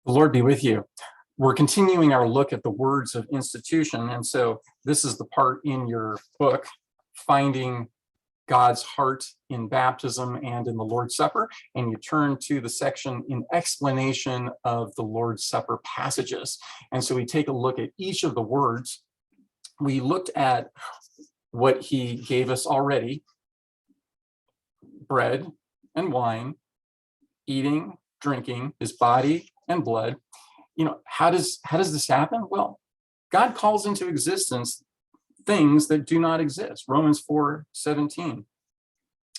The Lord be with you. We're continuing our look at the words of institution. And so this is the part in your book, Finding God's Heart in Baptism and in the Lord's Supper. And you turn to the section in explanation of the Lord's Supper passages. And so we take a look at each of the words. We looked at what he gave us already: bread and wine, eating, drinking, his body and blood. How does this happen? Well, God calls into existence things that do not exist. Romans 4:17.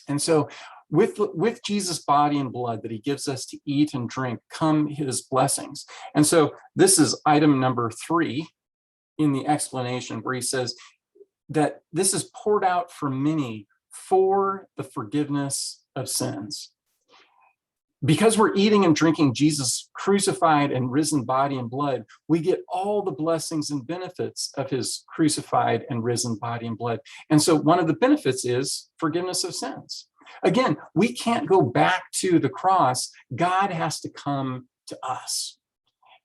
And so with Jesus' body and blood that he gives us to eat and drink come his blessings. And so this is item number 3 in the explanation, where he says that this is poured out for many for the forgiveness of sins. Because we're eating and drinking Jesus' crucified and risen body and blood, we get all the blessings and benefits of his crucified and risen body and blood. And so one of the benefits is forgiveness of sins. Again, we can't go back to the cross. God has to come to us.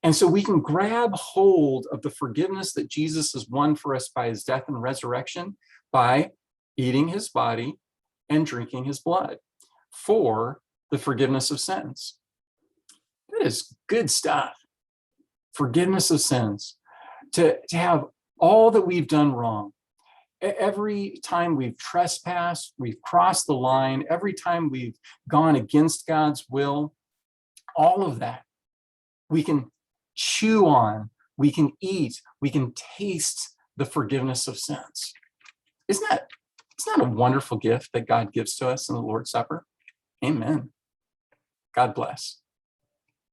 And so we can grab hold of the forgiveness that Jesus has won for us by his death and resurrection by eating his body and drinking his blood for the forgiveness of sins. That is good stuff. Forgiveness of sins. To have all that we've done wrong. Every time we've trespassed, we've crossed the line, every time we've gone against God's will, all of that we can chew on, we can eat, we can taste the forgiveness of sins. Isn't that a wonderful gift that God gives to us in the Lord's Supper? Amen. God bless.